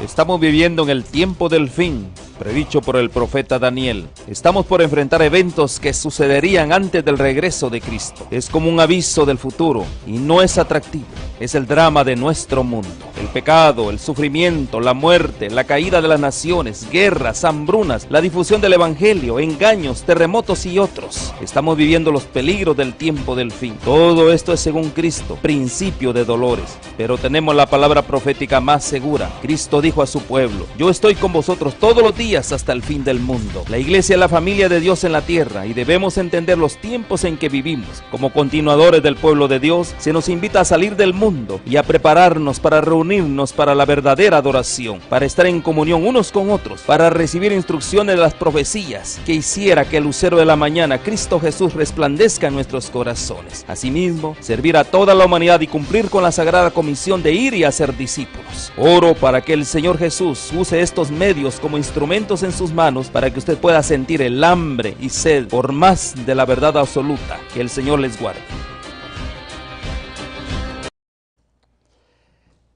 Estamos viviendo en el tiempo del fin, predicho por el profeta Daniel. Estamos por enfrentar eventos que sucederían antes del regreso de Cristo. Es como un aviso del futuro y no es atractivo. Es el drama de nuestro mundo. El pecado, el sufrimiento, la muerte, la caída de las naciones, guerras, hambrunas, la difusión del evangelio, engaños, terremotos y otros. Estamos viviendo los peligros del tiempo del fin. Todo esto es según Cristo, principio de dolores. Pero tenemos la palabra profética más segura. Cristo dijo a su pueblo: yo estoy con vosotros todos los días hasta el fin del mundo. La iglesia es la familia de Dios en la tierra y debemos entender los tiempos en que vivimos. Como continuadores del pueblo de Dios, se nos invita a salir del mundo y a prepararnos para reunirnos para la verdadera adoración, para estar en comunión unos con otros, para recibir instrucciones de las profecías que hiciera que el lucero de la mañana, Cristo Jesús, resplandezca en nuestros corazones. Asimismo, servir a toda la humanidad y cumplir con la sagrada comisión de ir y hacer discípulos. Oro para que el Señor Jesús use estos medios como instrumentos en sus manos para que usted pueda sentir el hambre y sed por más de la verdad absoluta. Que el Señor les guarde.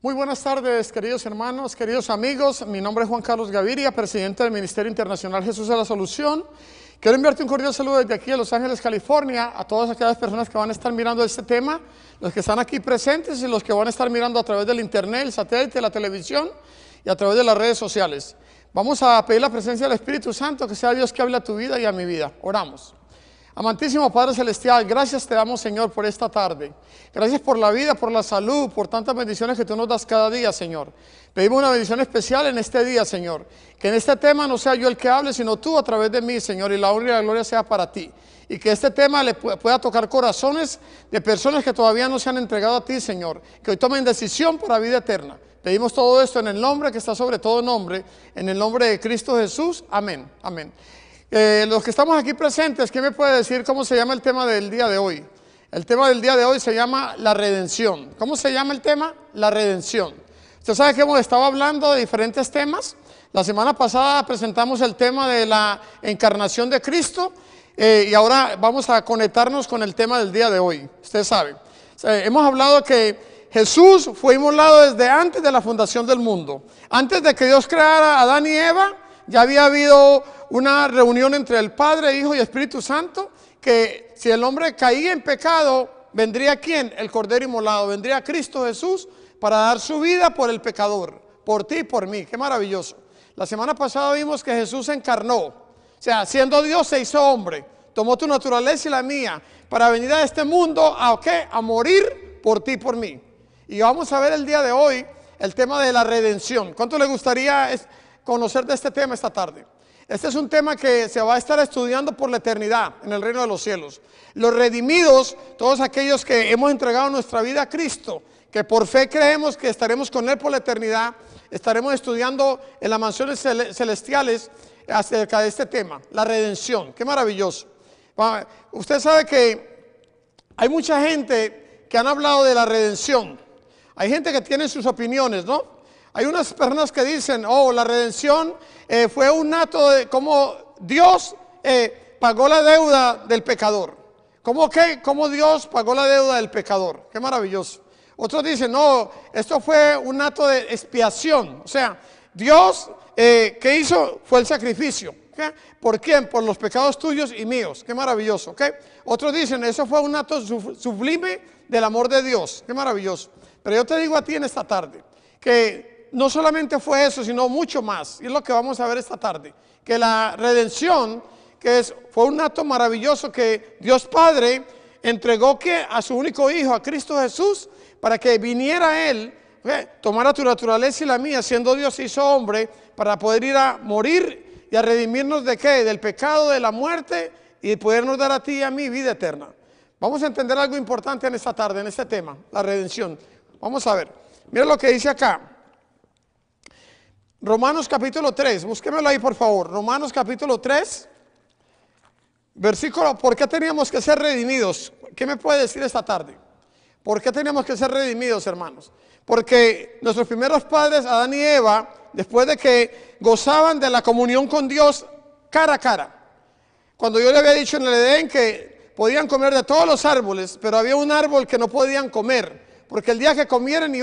Muy buenas tardes, queridos hermanos, queridos amigos. Mi nombre es Juan Carlos Gaviria, presidente del Ministerio Internacional Jesús es la Solución. Quiero enviarte un cordial saludo desde aquí de Los Ángeles, California, a todas aquellas personas que van a estar mirando este tema, los que están aquí presentes y los que van a estar mirando a través del internet, el satélite, la televisión y a través de las redes sociales. Vamos a pedir la presencia del Espíritu Santo, que sea Dios que hable a tu vida y a mi vida. Oramos. Amantísimo Padre Celestial, gracias te damos, Señor, por esta tarde. Gracias por la vida, por la salud, por tantas bendiciones que tú nos das cada día, Señor. Pedimos una bendición especial en este día, Señor. Que en este tema no sea yo el que hable, sino tú a través de mí, Señor, y la honra y la gloria sea para ti. Y que este tema le pueda tocar corazones de personas que todavía no se han entregado a ti, Señor. Que hoy tomen decisión para vida eterna. Pedimos todo esto en el nombre que está sobre todo nombre, en el nombre de Cristo Jesús. Amén. Amén. Los que estamos aquí presentes, ¿quién me puede decir cómo se llama el tema del día de hoy? El tema del día de hoy se llama la redención. ¿Cómo se llama el tema? La redención. Usted sabe que hemos estado hablando de diferentes temas. La semana pasada presentamos el tema de la encarnación de Cristo y ahora vamos a conectarnos con el tema del día de hoy. Usted sabe, hemos hablado que Jesús fue inmolado desde antes de la fundación del mundo. Antes de que Dios creara a Adán y Eva, ya había habido una reunión entre el Padre, Hijo y Espíritu Santo, que si el hombre caía en pecado, vendría ¿quién? El Cordero inmolado, vendría Cristo Jesús para dar su vida por el pecador, por ti y por mí. Qué maravilloso. La semana pasada vimos que Jesús se encarnó, o sea, siendo Dios se hizo hombre, tomó tu naturaleza y la mía, para venir a este mundo ¿a qué? A morir por ti y por mí. Y vamos a ver el día de hoy el tema de la redención. ¿Cuánto le gustaría conocer de este tema esta tarde? Este es un tema que se va a estar estudiando por la eternidad en el reino de los cielos. Los redimidos, todos aquellos que hemos entregado nuestra vida a Cristo, que por fe creemos que estaremos con Él por la eternidad, estaremos estudiando en las mansiones celestiales acerca de este tema, la redención. Qué maravilloso. Usted sabe que hay mucha gente que han hablado de la redención. Hay gente que tiene sus opiniones, ¿no? Hay unas personas que dicen, oh, la redención fue un acto de cómo Dios pagó la deuda del pecador. ¿Cómo Dios pagó la deuda del pecador? Qué maravilloso. Otros dicen, no, esto fue un acto de expiación. O sea, Dios, ¿qué hizo? Fue el sacrificio. ¿Okay? ¿Por quién? Por los pecados tuyos y míos. Qué maravilloso. ¿Okay? Otros dicen, eso fue un acto sublime del amor de Dios. Qué maravilloso. Pero yo te digo a ti en esta tarde, que no solamente fue eso, sino mucho más. Y es lo que vamos a ver esta tarde. Que la redención, fue un acto maravilloso que Dios Padre entregó a su único Hijo, a Cristo Jesús, para que viniera Él, tomara tu naturaleza y la mía, siendo Dios se hizo hombre, para poder ir a morir y a redimirnos ¿de qué? Del pecado, de la muerte y podernos dar a ti y a mí vida eterna. Vamos a entender algo importante en esta tarde, en este tema, la redención. Vamos a ver. Mira lo que dice acá. Romanos capítulo 3, búsquemelo ahí por favor. Romanos capítulo 3, versículo, ¿por qué teníamos que ser redimidos? ¿Qué me puede decir esta tarde? ¿Por qué teníamos que ser redimidos, hermanos? Porque nuestros primeros padres, Adán y Eva, después de que gozaban de la comunión con Dios cara a cara, cuando yo le había dicho en el Edén que podían comer de todos los árboles, pero había un árbol que no podían comer, porque el día que comieran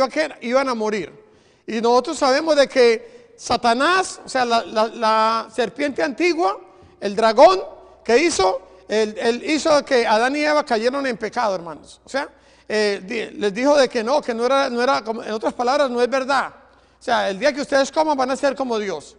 iban a morir. Y nosotros sabemos de que Satanás, o sea, la serpiente antigua, el dragón, ¿qué hizo? Él hizo que Adán y Eva cayeron en pecado, hermanos. O sea, les dijo de que no era, en otras palabras, no es verdad. O sea, el día que ustedes coman van a ser como Dios.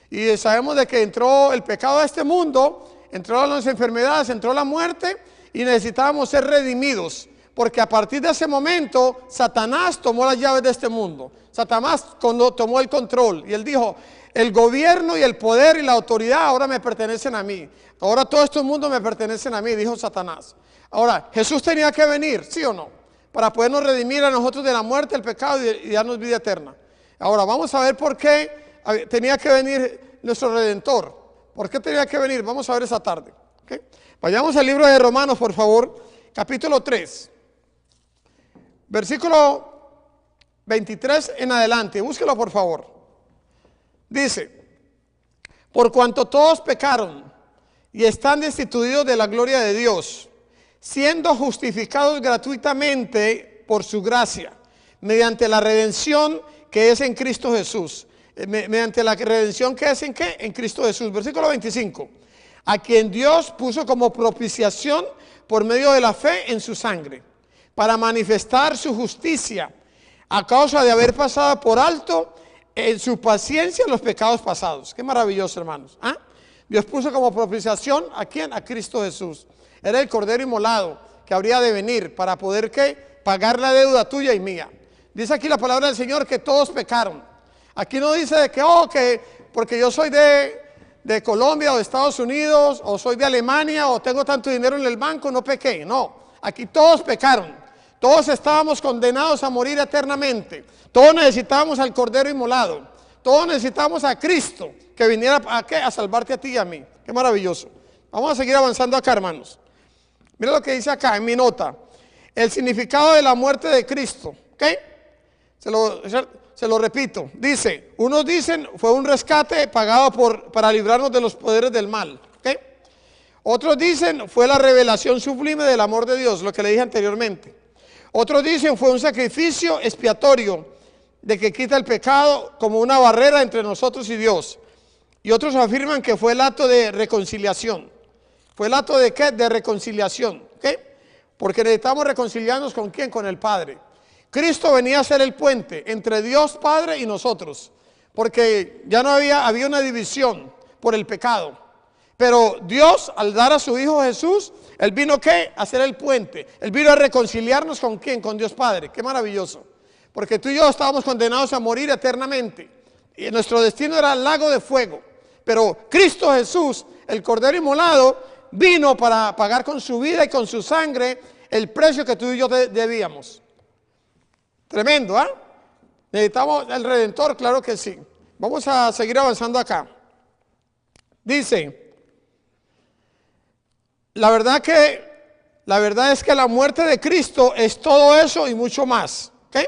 Y sabemos de que entró el pecado a este mundo, entró las enfermedades, entró la muerte y necesitábamos ser redimidos. Porque a partir de ese momento, Satanás tomó las llaves de este mundo. Satanás tomó el control y él dijo, el gobierno y el poder y la autoridad ahora me pertenecen a mí. Ahora todo este mundo me pertenecen a mí, dijo Satanás. Ahora, Jesús tenía que venir, ¿sí o no? Para podernos redimir a nosotros de la muerte, el pecado y darnos vida eterna. Ahora, vamos a ver por qué tenía que venir nuestro Redentor. ¿Por qué tenía que venir? Vamos a ver esa tarde. ¿Okay? Vayamos al libro de Romanos, por favor, capítulo 3. Versículo 23 en adelante, búsquelo por favor. Dice, por cuanto todos pecaron y están destituidos de la gloria de Dios, siendo justificados gratuitamente por su gracia, mediante la redención que es en Cristo Jesús. Mediante la redención que es en ¿qué? En Cristo Jesús. Versículo 25. A quien Dios puso como propiciación por medio de la fe en su sangre, para manifestar su justicia, a causa de haber pasado por alto en su paciencia los pecados pasados. Qué maravilloso, hermanos. ¿Ah? Dios puso como propiciación ¿a quién? A Cristo Jesús. Era el Cordero inmolado que habría de venir para poder ¿qué? Pagar la deuda tuya y mía. Dice aquí la palabra del Señor que todos pecaron. Aquí no dice de que porque yo soy de Colombia o de Estados Unidos o soy de Alemania o tengo tanto dinero en el banco, no pequé. No, aquí todos pecaron. Todos estábamos condenados a morir eternamente. Todos necesitábamos al Cordero inmolado. Todos necesitábamos a Cristo que viniera ¿a qué? A salvarte a ti y a mí. Qué maravilloso. Vamos a seguir avanzando acá, hermanos. Mira lo que dice acá en mi nota. El significado de la muerte de Cristo. ¿Ok? Se lo repito. Dice, unos dicen fue un rescate pagado para librarnos de los poderes del mal. ¿Ok? Otros dicen fue la revelación sublime del amor de Dios, lo que le dije anteriormente. Otros dicen fue un sacrificio expiatorio de que quita el pecado como una barrera entre nosotros y Dios. Y otros afirman que fue el acto de reconciliación. ¿Fue el acto de qué? De reconciliación. ¿Okay? Porque necesitamos reconciliarnos ¿con quién? Con el Padre. Cristo venía a ser el puente entre Dios Padre y nosotros. Porque ya no había una división por el pecado. Pero Dios, al dar a su Hijo Jesús, Él vino ¿qué? A hacer el puente. Él vino a reconciliarnos ¿con quién? Con Dios Padre. Qué maravilloso. Porque tú y yo estábamos condenados a morir eternamente. Y nuestro destino era el lago de fuego. Pero Cristo Jesús, el Cordero inmolado, vino para pagar con su vida y con su sangre el precio que tú y yo debíamos. Tremendo, ¿ah? ¿Necesitamos el Redentor? Claro que sí. Vamos a seguir avanzando acá. Dice... La verdad es que la muerte de Cristo es todo eso y mucho más. ¿Okay?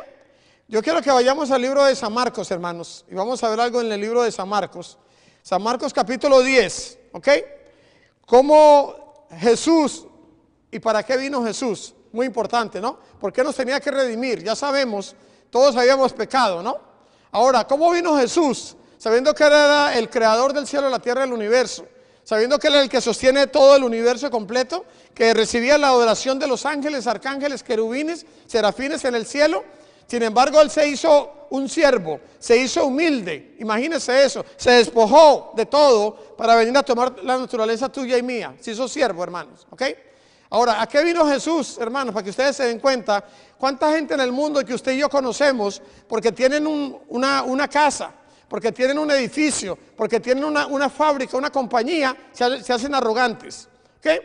Yo quiero que vayamos al libro de San Marcos, hermanos, y vamos a ver algo en el libro de San Marcos. San Marcos capítulo 10, ¿ok? Cómo Jesús, ¿y para qué vino Jesús? Muy importante, ¿no? ¿Por qué nos tenía que redimir? Ya sabemos, todos habíamos pecado, ¿no? Ahora, ¿cómo vino Jesús? Sabiendo que era el creador del cielo, la tierra y el universo. Sabiendo que Él es el que sostiene todo el universo completo, que recibía la adoración de los ángeles, arcángeles, querubines, serafines en el cielo. Sin embargo, Él se hizo un siervo, se hizo humilde. Imagínense eso, se despojó de todo para venir a tomar la naturaleza tuya y mía. Se hizo siervo, hermanos, ¿ok? Ahora, ¿a qué vino Jesús, hermanos? Para que ustedes se den cuenta, cuánta gente en el mundo que usted y yo conocemos, porque tienen una casa, porque tienen un edificio, porque tienen una fábrica, una compañía, se hacen arrogantes. ¿Okay?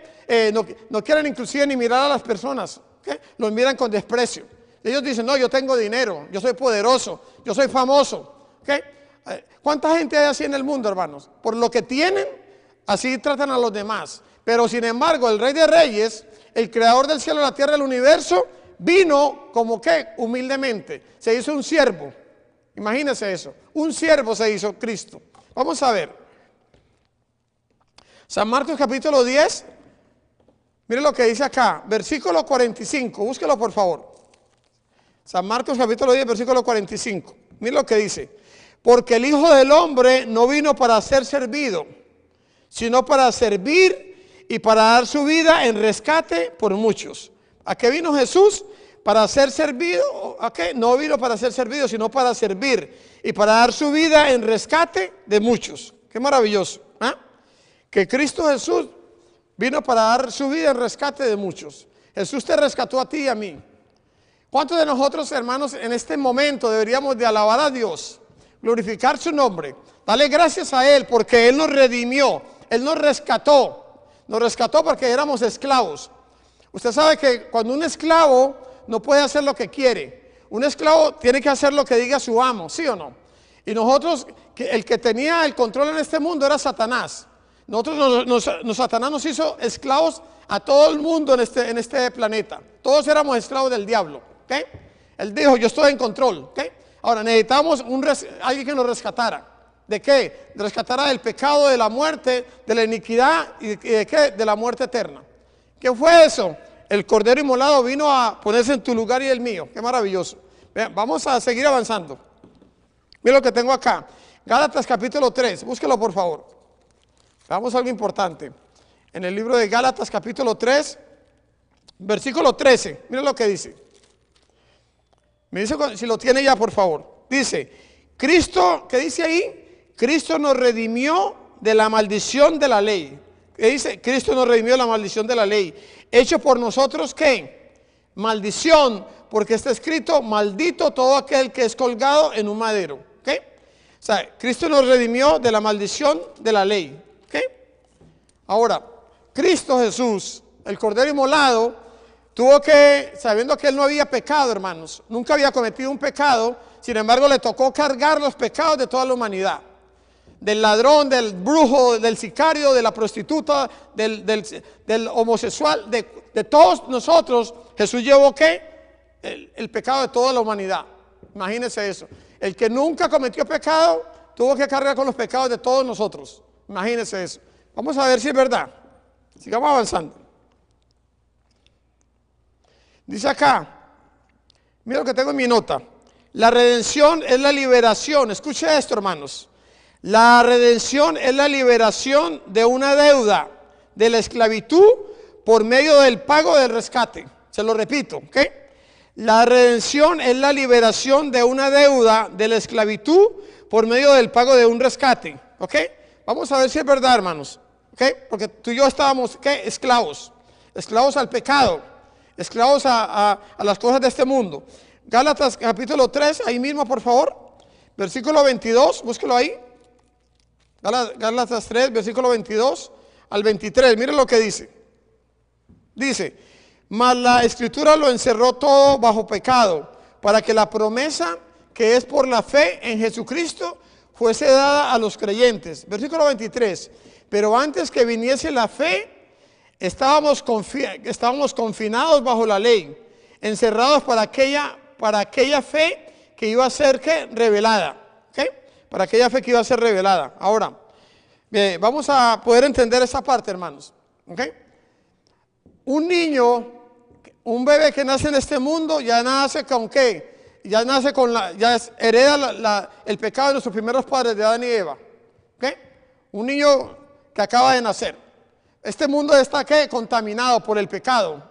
No quieren inclusive ni mirar a las personas. ¿Okay? Los miran con desprecio. Ellos dicen, no, yo tengo dinero, yo soy poderoso, yo soy famoso. ¿Okay? ¿Cuánta gente hay así en el mundo, hermanos? Por lo que tienen, así tratan a los demás. Pero sin embargo, el Rey de Reyes, el creador del cielo, la tierra y el universo, vino como que humildemente, se hizo un siervo. Imagínense eso, un siervo se hizo Cristo. Vamos a ver. San Marcos capítulo 10, mire lo que dice acá, versículo 45, búsquelo por favor. San Marcos capítulo 10, versículo 45. Mira lo que dice. Porque el Hijo del Hombre no vino para ser servido, sino para servir y para dar su vida en rescate por muchos. ¿A qué vino Jesús? Para ser servido. ¿A qué? No vino para ser servido, sino para servir y para dar su vida en rescate de muchos. Qué maravilloso. ¿Ah? Que Cristo Jesús vino para dar su vida en rescate de muchos. Jesús te rescató a ti y a mí. ¿Cuántos de nosotros, hermanos, en este momento deberíamos de alabar a Dios, glorificar su nombre, darle gracias a Él porque Él nos redimió, Él nos rescató porque éramos esclavos? Usted sabe que cuando un esclavo no puede hacer lo que quiere, un esclavo tiene que hacer lo que diga su amo, ¿sí o no? Y nosotros, el que tenía el control en este mundo era Satanás. Satanás nos hizo esclavos a todo el mundo en este planeta. Todos éramos esclavos del diablo, ¿ok? Él dijo, yo estoy en control, ¿ok? Ahora necesitamos alguien que nos rescatara. ¿De qué? Rescatara del pecado, de la muerte, de la iniquidad y de qué? De la muerte eterna. ¿Qué fue eso? El Cordero Inmolado vino a ponerse en tu lugar y el mío. Qué maravilloso. Vean, vamos a seguir avanzando. Mira lo que tengo acá. Gálatas capítulo 3. Búsquelo por favor. Veamos algo importante. En el libro de Gálatas capítulo 3, versículo 13. Mira lo que dice. Me dice si lo tiene ya, por favor. Dice, Cristo, ¿qué dice ahí? Cristo nos redimió de la maldición de la ley. ¿Qué dice? Cristo nos redimió de la maldición de la ley. Hecho por nosotros, ¿qué? Maldición, porque está escrito, maldito todo aquel que es colgado en un madero. ¿Ok? O sea, Cristo nos redimió de la maldición de la ley. ¿Ok? Ahora, Cristo Jesús, el Cordero Inmolado, tuvo que, sabiendo que Él no había pecado, hermanos, nunca había cometido un pecado, sin embargo le tocó cargar los pecados de toda la humanidad. Del ladrón, del brujo, del sicario, de la prostituta, del homosexual, de todos nosotros, Jesús llevó ¿qué? El pecado de toda la humanidad. Imagínense eso. El que nunca cometió pecado, tuvo que cargar con los pecados de todos nosotros. Imagínense eso. Vamos a ver si es verdad. Sigamos avanzando. Dice acá, mira lo que tengo en mi nota. La redención es la liberación. Escuche esto, hermanos. La redención es la liberación de una deuda, de la esclavitud, por medio del pago del rescate. Se lo repito, ¿ok? La redención es la liberación de una deuda, de la esclavitud, por medio del pago de un rescate, ¿ok? Vamos a ver si es verdad, hermanos, ¿ok? Porque tú y yo estábamos, ¿qué? Esclavos al pecado, esclavos a las cosas de este mundo. Gálatas capítulo 3, ahí mismo, por favor, versículo 22, búsquelo ahí. Gálatas 3, versículo 22 al 23, miren lo que dice. Dice, mas la escritura lo encerró todo bajo pecado, para que la promesa que es por la fe en Jesucristo fuese dada a los creyentes. Versículo 23, pero antes que viniese la fe, estábamos confinados bajo la ley, encerrados para aquella fe que iba a ser ¿qué? Revelada. ¿Okay? Para aquella fe que iba a ser revelada. Ahora, vamos a poder entender esa parte, hermanos. ¿Okay? Un niño, un bebé que nace en este mundo, ya nace con ¿qué? Ya nace con hereda el pecado de nuestros primeros padres, de Adán y Eva. ¿Okay? Un niño que acaba de nacer. Este mundo está ¿qué? Contaminado por el pecado,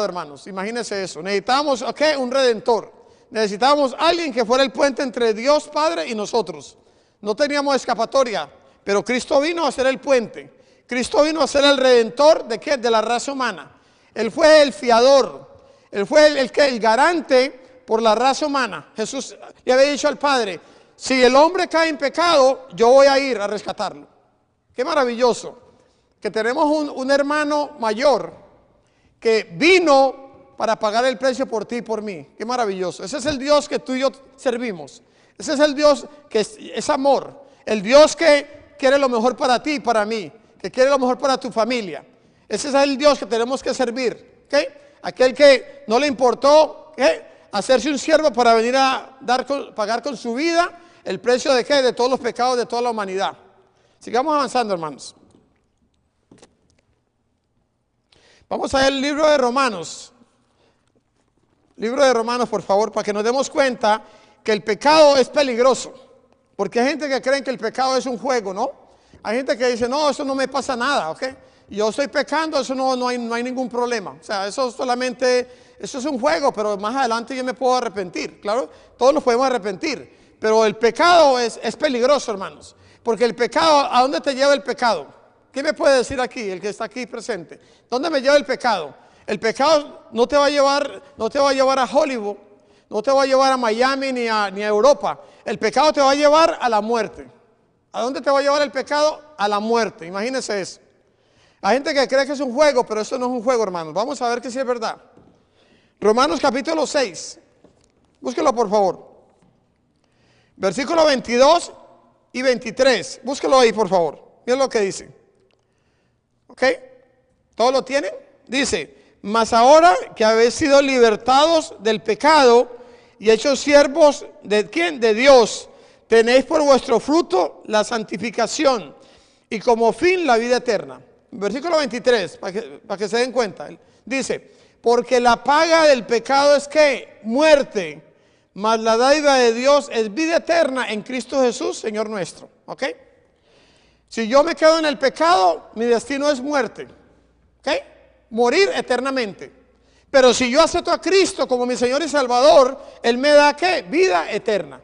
hermanos. Imagínense eso. Necesitamos ¿qué? Un redentor. Necesitábamos alguien que fuera el puente entre Dios Padre y nosotros. No teníamos escapatoria, pero Cristo vino a ser el puente. Cristo vino a ser el redentor ¿de qué? De la raza humana. Él fue el fiador. Él fue el garante por la raza humana. Jesús le había dicho al Padre, si el hombre cae en pecado, yo voy a ir a rescatarlo. Qué maravilloso que tenemos un hermano mayor que vino para pagar el precio por ti y por mí. Qué maravilloso. Ese es el Dios que tú y yo servimos. Ese es el Dios que es amor. El Dios que quiere lo mejor para ti y para mí. Que quiere lo mejor para tu familia. Ese es el Dios que tenemos que servir. ¿Okay? Aquel que no le importó hacerse un siervo para venir a pagar con su vida el precio de ¿qué? De todos los pecados de toda la humanidad. Sigamos avanzando, hermanos. Vamos a ver el libro de Romanos. Libro de Romanos, por favor, para que nos demos cuenta que el pecado es peligroso, porque hay gente que cree que el pecado es un juego, ¿no? Hay gente que dice, no, eso no me pasa nada, ¿ok? Yo estoy pecando, eso no hay ningún problema. O sea, eso es un juego, pero más adelante yo me puedo arrepentir. Claro, todos nos podemos arrepentir, pero el pecado es peligroso, hermanos. Porque el pecado, ¿a dónde te lleva el pecado? ¿Qué me puede decir aquí, el que está aquí presente? ¿Dónde me lleva el pecado? El pecado no te va a llevar a Hollywood, no te va a llevar a Miami ni a Europa. El pecado te va a llevar a la muerte. ¿A dónde te va a llevar el pecado? A la muerte. Imagínense eso. Hay gente que cree que es un juego, pero eso no es un juego, hermanos. Vamos a ver que sí es verdad. Romanos capítulo 6. Búsquelo, por favor. Versículo 22 y 23. Búsquelo ahí, por favor. Miren lo que dice. ¿Ok? ¿Todos lo tienen? Dice, mas ahora que habéis sido libertados del pecado y hechos siervos de ¿quién? De Dios, tenéis por vuestro fruto la santificación y como fin la vida eterna. Versículo 23, para que se den cuenta. Dice, porque la paga del pecado es que muerte, mas la dádiva de Dios es vida eterna en Cristo Jesús, Señor nuestro. ¿Ok? Si yo me quedo en el pecado, mi destino es muerte. ¿Ok? Morir eternamente. Pero si yo acepto a Cristo como mi Señor y Salvador, Él me da ¿qué? Vida eterna.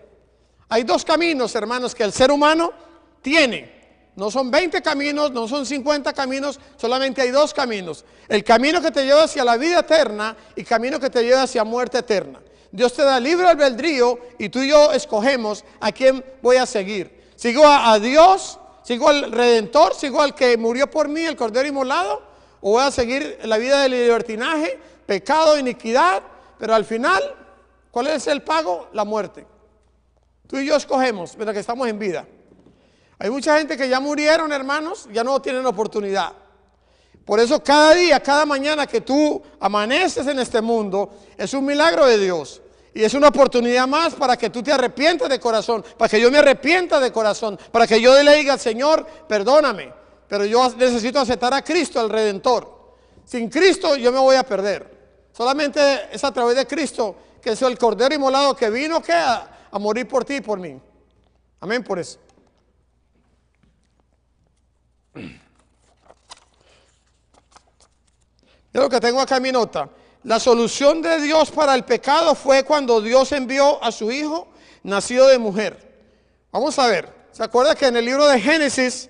Hay dos caminos, hermanos, que el ser humano tiene. No son 20 caminos, no son 50 caminos, solamente hay dos caminos. El camino que te lleva hacia la vida eterna y el camino que te lleva hacia muerte eterna. Dios te da libre albedrío y tú y yo escogemos a quién voy a seguir. ¿Sigo a Dios? ¿Sigo al Redentor? ¿Sigo al que murió por mí, el Cordero Inmolado? ¿O voy a seguir la vida del libertinaje, pecado, iniquidad? Pero al final, ¿cuál es el pago? La muerte. Tú y yo escogemos mientras que estamos en vida. Hay mucha gente que ya murieron, hermanos, ya no tienen oportunidad. Por eso cada día, cada mañana que tú amaneces en este mundo, es un milagro de Dios. Y es una oportunidad más para que tú te arrepientas de corazón, para que yo me arrepienta de corazón, para que yo le diga al Señor, perdóname, pero yo necesito aceptar a Cristo, el Redentor. Sin Cristo yo me voy a perder. Solamente es a través de Cristo, que es el Cordero Inmolado que vino a morir por ti y por mí. Amén por eso. Yo lo que tengo acá en mi nota. La solución de Dios para el pecado fue cuando Dios envió a su Hijo nacido de mujer. Vamos a ver. ¿Se acuerda que en el libro de Génesis,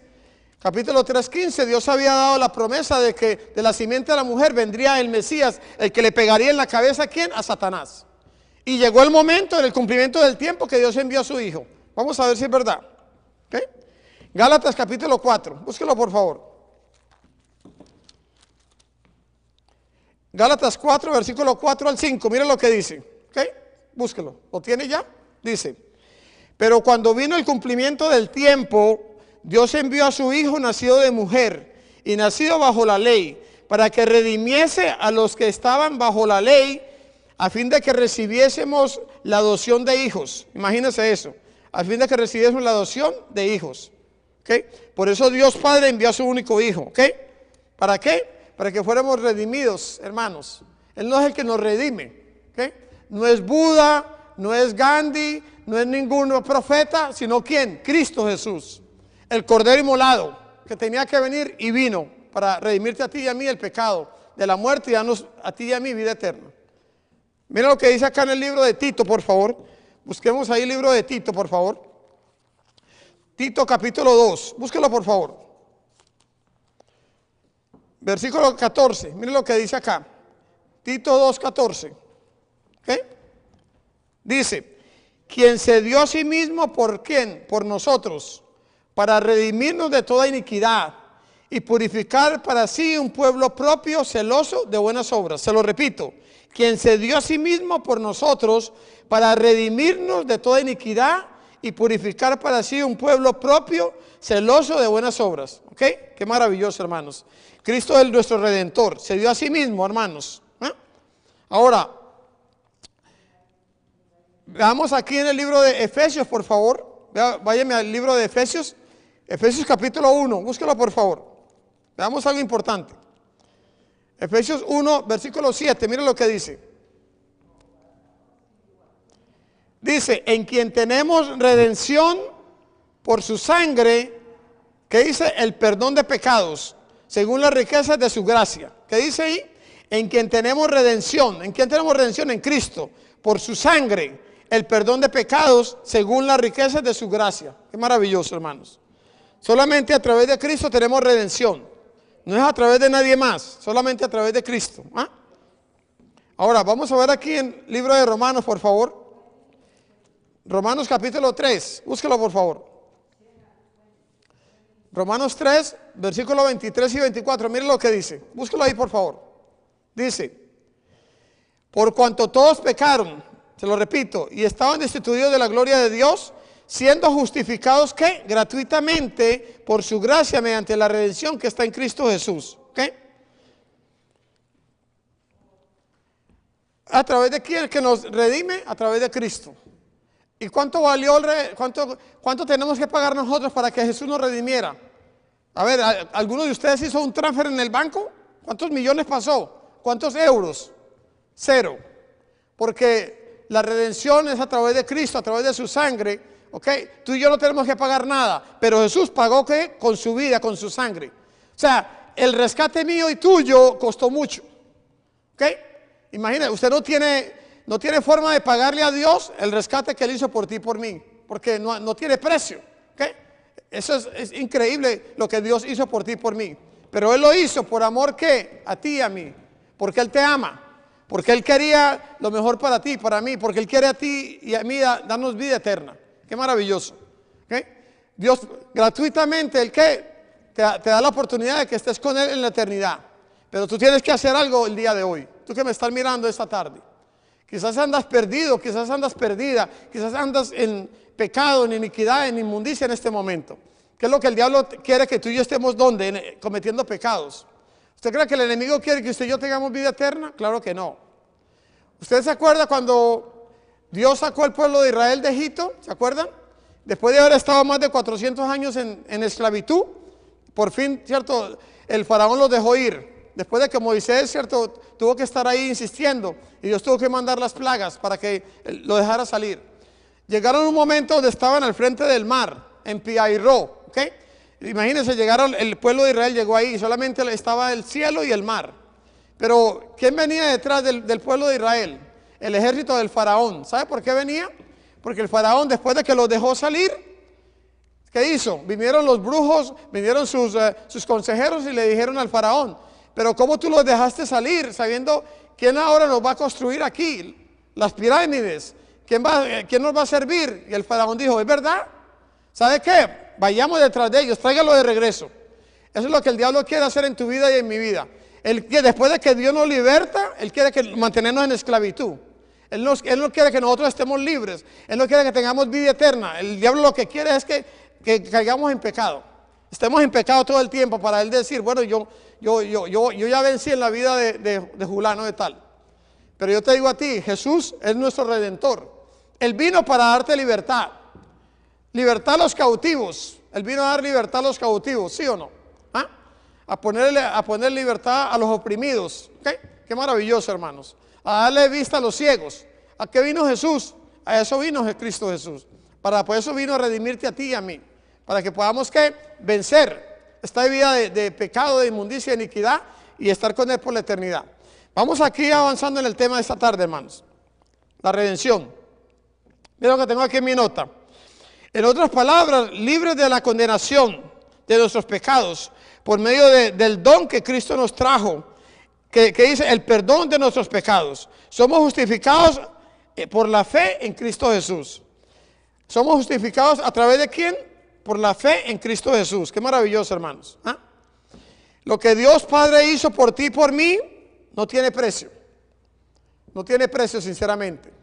capítulo 3:15, Dios había dado la promesa de que de la simiente de la mujer vendría el Mesías, el que le pegaría en la cabeza ¿a quién? A Satanás. Y llegó el momento, en el cumplimiento del tiempo, que Dios envió a su Hijo. Vamos a ver si es verdad. ¿Okay? Gálatas capítulo 4. Búsquelo por favor. Gálatas 4, versículo 4 al 5, mira lo que dice, ¿ok? Búsquelo, ¿lo tiene ya? Dice, pero cuando vino el cumplimiento del tiempo, Dios envió a su Hijo nacido de mujer y nacido bajo la ley, para que redimiese a los que estaban bajo la ley, a fin de que recibiésemos la adopción de hijos. Imagínense eso, a fin de que recibiésemos la adopción de hijos, ¿ok? Por eso Dios Padre envió a su único Hijo, ¿ok? ¿Para qué? Para que fuéramos redimidos, hermanos. Él no es el que nos redime, ¿okay? No es Buda, no es Gandhi, no es ningún profeta, sino ¿quién? Cristo Jesús, el Cordero Inmolado, que tenía que venir y vino para redimirte a ti y a mí el pecado de la muerte y darnos a ti y a mí vida eterna. Mira lo que dice acá en el libro de Tito, por favor. Busquemos ahí el libro de Tito, por favor. Tito capítulo 2, búsquelo por favor. Versículo 14, miren lo que dice acá. Tito 2:14. ¿Okay? Dice, quien se dio a sí mismo, ¿por quién? Por nosotros, para redimirnos de toda iniquidad y purificar para sí un pueblo propio, celoso de buenas obras. Se lo repito, quien se dio a sí mismo por nosotros, para redimirnos de toda iniquidad y purificar para sí un pueblo propio, celoso de buenas obras. ¿Ok? Qué maravilloso, hermanos. Cristo es nuestro Redentor, se dio a sí mismo, hermanos. Ahora, veamos aquí en el libro de Efesios, por favor. Váyame al libro de Efesios, Efesios capítulo 1, búsquelo por favor. Veamos algo importante. Efesios 1, versículo 7, mire lo que dice. Dice, en quien tenemos redención por su sangre, que dice el perdón de pecados, según las riquezas de su gracia. ¿Qué dice ahí? En quien tenemos redención. ¿En quién tenemos redención? En Cristo. Por su sangre, el perdón de pecados, según las riquezas de su gracia. Qué maravilloso, hermanos. Solamente a través de Cristo tenemos redención. No es a través de nadie más, solamente a través de Cristo. ¿Ah? Ahora, vamos a ver aquí en el libro de Romanos, por favor. Romanos capítulo 3, búsquelo por favor. Romanos 3, versículos 23 y 24, miren lo que dice. Búsquelo ahí por favor. Dice, por cuanto todos pecaron, se lo repito, y estaban destituidos de la gloria de Dios, siendo justificados, ¿qué? Gratuitamente por su gracia mediante la redención que está en Cristo Jesús. ¿Okay? ¿A través de quién? Que nos redime, a través de Cristo. ¿Y cuánto valió cuánto tenemos que pagar nosotros para que Jesús nos redimiera? A ver, ¿alguno de ustedes hizo un transfer en el banco? ¿Cuántos millones pasó? ¿Cuántos euros? 0. Porque la redención es a través de Cristo, a través de su sangre. ¿Ok? Tú y yo no tenemos que pagar nada, pero Jesús pagó ¿qué? Con su vida, con su sangre. O sea, el rescate mío y tuyo costó mucho. ¿Ok? Imagina, usted no tiene forma de pagarle a Dios el rescate que Él hizo por ti y por mí, porque no tiene precio. ¿Okay? Eso es increíble lo que Dios hizo por ti y por mí. Pero Él lo hizo por amor ¿qué? A ti y a mí, porque Él te ama, porque Él quería lo mejor para ti y para mí, porque Él quiere a ti y a mí darnos vida eterna. Qué maravilloso. ¿Okay? Dios gratuitamente, ¿el qué? Te da la oportunidad de que estés con Él en la eternidad. Pero tú tienes que hacer algo el día de hoy. Tú que me estás mirando esta tarde. Quizás andas perdido, quizás andas perdida, quizás andas en pecado, en iniquidad, en inmundicia en este momento. ¿Qué es lo que el diablo quiere que tú y yo estemos donde? Cometiendo pecados. ¿Usted cree que el enemigo quiere que usted y yo tengamos vida eterna? Claro que no. ¿Usted se acuerda cuando Dios sacó al pueblo de Israel de Egipto? ¿Se acuerdan? Después de haber estado más de 400 años en esclavitud, por fin, ¿cierto? El faraón los dejó ir. Después de que Moisés, ¿cierto? Tuvo que estar ahí insistiendo y Dios tuvo que mandar las plagas para que lo dejara salir. Llegaron a un momento donde estaban al frente del mar, en Pi-Hahirot, ¿ok? Imagínense, el pueblo de Israel llegó ahí y solamente estaba el cielo y el mar. Pero ¿quién venía detrás del pueblo de Israel? El ejército del faraón. ¿Sabe por qué venía? Porque el faraón, después de que los dejó salir, ¿qué hizo? Vinieron los brujos, vinieron sus consejeros y le dijeron al faraón, pero ¿cómo tú los dejaste salir sabiendo quién ahora nos va a construir aquí las pirámides? ¿Quién nos va a servir? Y el faraón dijo, ¿es verdad? ¿Sabe qué? Vayamos detrás de ellos, tráigalo de regreso. Eso es lo que el diablo quiere hacer en tu vida y en mi vida. Después de que Dios nos liberta, Él quiere mantenernos en esclavitud. Él no quiere que nosotros estemos libres. Él no quiere que tengamos vida eterna. El diablo lo que quiere es que caigamos en pecado. Estemos en pecado todo el tiempo para Él decir, bueno, yo ya vencí en la vida de Julano de tal. Pero yo te digo a ti, Jesús es nuestro Redentor. Él vino para darte libertad. Libertad a los cautivos. Él vino a dar libertad a los cautivos, ¿sí o no? ¿Ah? A poner libertad a los oprimidos. ¿Okay? Qué maravilloso, hermanos. A darle vista a los ciegos. ¿A qué vino Jesús? A eso vino Cristo Jesús. Por eso vino a redimirte a ti y a mí. Para que podamos ¿qué? Vencer esta vida de pecado, de inmundicia, de iniquidad y estar con Él por la eternidad. Vamos aquí avanzando en el tema de esta tarde, hermanos. La redención. Mira lo que tengo aquí en mi nota. En otras palabras, libres de la condenación de nuestros pecados por medio del don que Cristo nos trajo, que dice el perdón de nuestros pecados. Somos justificados por la fe en Cristo Jesús. Somos justificados a través de ¿quién? Por la fe en Cristo Jesús. Qué maravilloso, hermanos. ¿Ah? Lo que Dios Padre hizo por ti y por mí no tiene precio. No tiene precio, sinceramente.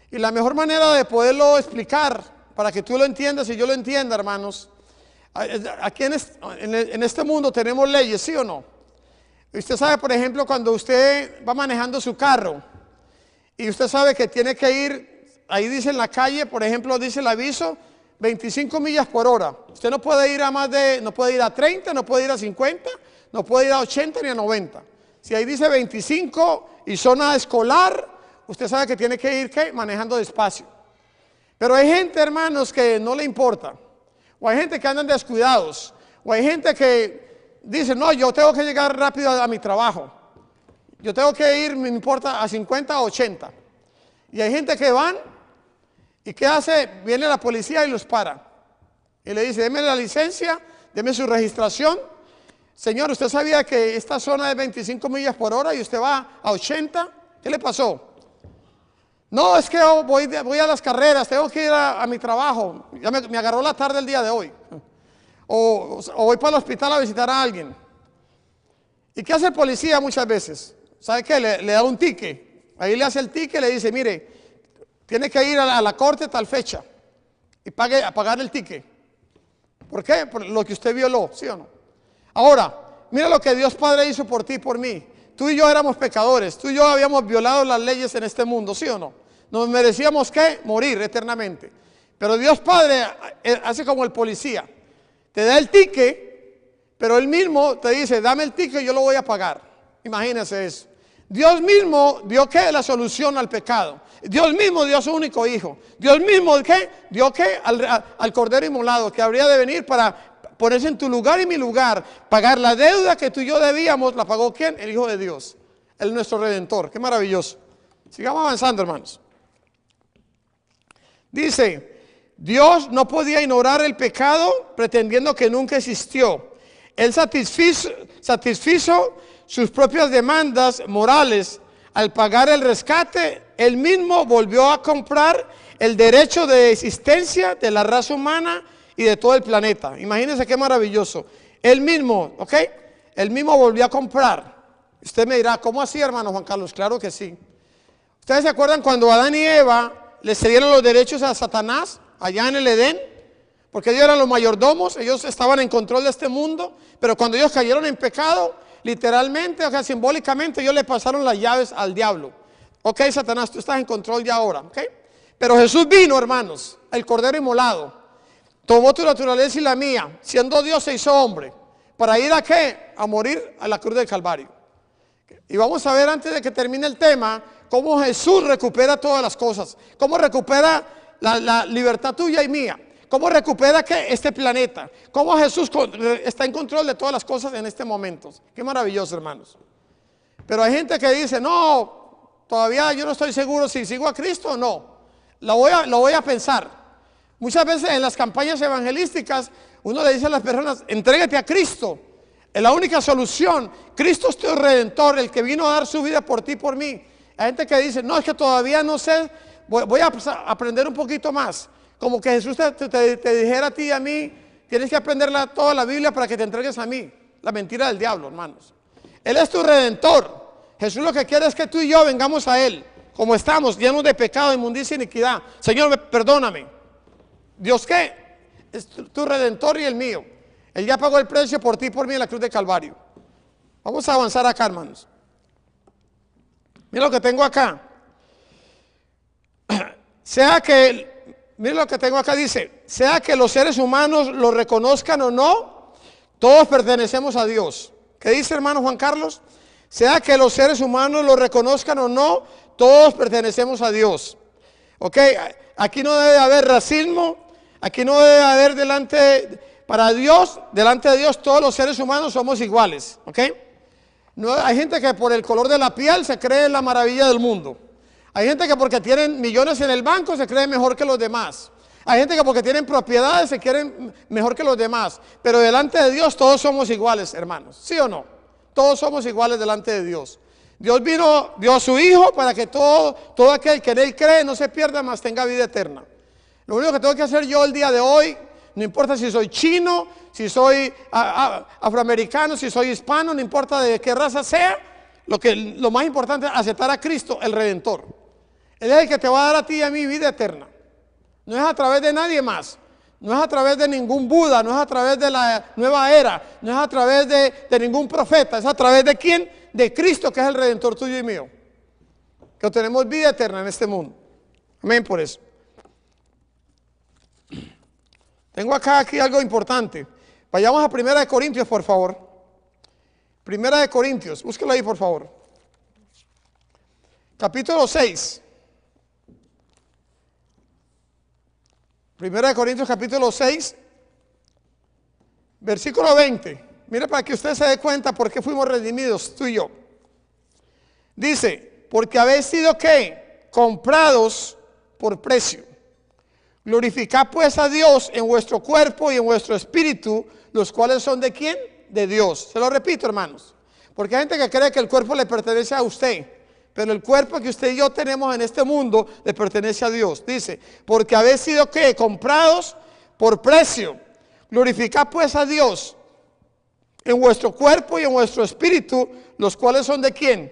Y la mejor manera de poderlo explicar, para que tú lo entiendas y yo lo entienda, hermanos, aquí en este mundo tenemos leyes, ¿sí o no? Usted sabe, por ejemplo, cuando usted va manejando su carro y usted sabe que tiene que ir, ahí dice en la calle, por ejemplo, dice el aviso, 25 millas por hora. Usted no puede ir no puede ir a 30, no puede ir a 50, no puede ir a 80 ni a 90. Si ahí dice 25 y zona escolar, usted sabe que tiene que ir ¿qué? Manejando despacio. Pero hay gente, hermanos, que no le importa. O hay gente que andan descuidados. O hay gente que dice, no, yo tengo que llegar rápido a mi trabajo. Yo tengo que ir, me importa, a 50 o 80. Y hay gente que van, ¿y qué hace? Viene la policía y los para. Y le dice, deme la licencia, deme su registración. Señor, ¿usted sabía que esta zona es 25 millas por hora y usted va a 80? ¿Qué le pasó? No, es que voy a las carreras, tengo que ir a mi trabajo. Ya me agarró la tarde el día de hoy. O voy para el hospital a visitar a alguien. ¿Y qué hace el policía muchas veces? ¿Sabe qué? Le da un ticket. Ahí le hace el ticket y le dice, mire, tiene que ir a la corte tal fecha y pagar el ticket. ¿Por qué? Por lo que usted violó, ¿sí o no? Ahora, mira lo que Dios Padre hizo por ti y por mí. Tú y yo éramos pecadores, tú y yo habíamos violado las leyes en este mundo, ¿sí o no? Nos merecíamos ¿qué? Morir eternamente. Pero Dios Padre hace como el policía. Te da el ticket, pero él mismo te dice, dame el ticket y yo lo voy a pagar. Imagínense eso. Dios mismo dio ¿qué? La solución al pecado. Dios mismo dio a su único hijo. Dios mismo ¿qué? Dio ¿qué? Al cordero inmolado que habría de venir para ponerse en tu lugar y mi lugar. Pagar la deuda que tú y yo debíamos. ¿La pagó quién? El Hijo de Dios. Él nuestro Redentor. Qué maravilloso. Sigamos avanzando, hermanos. Dice, Dios no podía ignorar el pecado pretendiendo que nunca existió. Él satisfizo sus propias demandas morales al pagar el rescate. Él mismo volvió a comprar el derecho de existencia de la raza humana y de todo el planeta. Imagínense qué maravilloso. Él mismo, ¿ok? Él mismo volvió a comprar. Usted me dirá, ¿cómo así, hermano Juan Carlos? Claro que sí. ¿Ustedes se acuerdan cuando Adán y Eva le cedieron los derechos a Satanás allá en el Edén? Porque ellos eran los mayordomos, ellos estaban en control de este mundo, pero cuando ellos cayeron en pecado, literalmente, o sea, simbólicamente, ellos le pasaron las llaves al diablo. Ok, Satanás, tú estás en control ya ahora, ok. Pero Jesús vino, hermanos, el cordero inmolado, tomó tu naturaleza y la mía, siendo Dios se hizo hombre, para ir a qué, a morir a la cruz del Calvario. Y vamos a ver antes de que termine el tema, cómo Jesús recupera todas las cosas, cómo recupera la libertad tuya y mía. ¿Cómo recupera ¿qué? Este planeta? ¿Cómo Jesús está en control de todas las cosas en este momento? Qué maravilloso, hermanos. Pero hay gente que dice, no, todavía yo no estoy seguro si sigo a Cristo o no. Lo voy a pensar. Muchas veces en las campañas evangelísticas uno le dice a las personas, entrégate a Cristo. Es la única solución. Cristo es tu Redentor, el que vino a dar su vida por ti y por mí. Hay gente que dice, no, es que todavía no sé, voy a aprender un poquito más. Como que Jesús te dijera a ti y a mí, tienes que aprender toda la Biblia para que te entregues a mí. La mentira del diablo, hermanos. Él es tu Redentor. Jesús lo que quiere es que tú y yo vengamos a Él, como estamos, llenos de pecado, inmundicia y iniquidad. Señor, perdóname. ¿Dios qué? Es tu Redentor y el mío. Él ya pagó el precio por ti y por mí en la cruz de Calvario. Vamos a avanzar acá, hermanos. Mira lo que tengo acá. Mira lo que tengo acá, dice, sea que los seres humanos lo reconozcan o no, todos pertenecemos a Dios. ¿Qué dice, hermano Juan Carlos? Sea que los seres humanos lo reconozcan o no, todos pertenecemos a Dios. Ok, aquí no debe haber racismo, aquí no debe haber delante de Dios todos los seres humanos somos iguales. Ok, no, hay gente que por el color de la piel se cree la maravilla del mundo. Hay gente que porque tienen millones en el banco se cree mejor que los demás. Hay gente que porque tienen propiedades se creen mejor que los demás. Pero delante de Dios todos somos iguales, hermanos. ¿Sí o no? Todos somos iguales delante de Dios. Dios dio a su Hijo para que todo aquel que en Él cree no se pierda, mas tenga vida eterna. Lo único que tengo que hacer yo el día de hoy, no importa si soy chino, si soy afroamericano, si soy hispano, no importa de qué raza sea, lo más importante es aceptar a Cristo, el Redentor. Él es el que te va a dar a ti y a mí vida eterna. No es a través de nadie más. No es a través de ningún Buda. No es a través de la nueva era. No es a través de ningún profeta. Es a través de ¿quién? De Cristo, que es el Redentor tuyo y mío. Que tenemos vida eterna en este mundo. Amén por eso. Tengo aquí algo importante. Vayamos a 1 Corintios, por favor. 1 Corintios. Búsquelo ahí, por favor. Capítulo 6. Primera de Corintios capítulo 6, versículo 20. Mire para que usted se dé cuenta por qué fuimos redimidos, tú y yo. Dice, porque habéis sido ¿qué? Comprados por precio. Glorificad pues a Dios en vuestro cuerpo y en vuestro espíritu, los cuales son ¿de quién? De Dios. Se lo repito, hermanos, porque hay gente que cree que el cuerpo le pertenece a usted, pero el cuerpo que usted y yo tenemos en este mundo le pertenece a Dios. Dice, porque habéis sido ¿qué? Comprados por precio. Glorificad pues a Dios en vuestro cuerpo y en vuestro espíritu, los cuales son ¿de quién?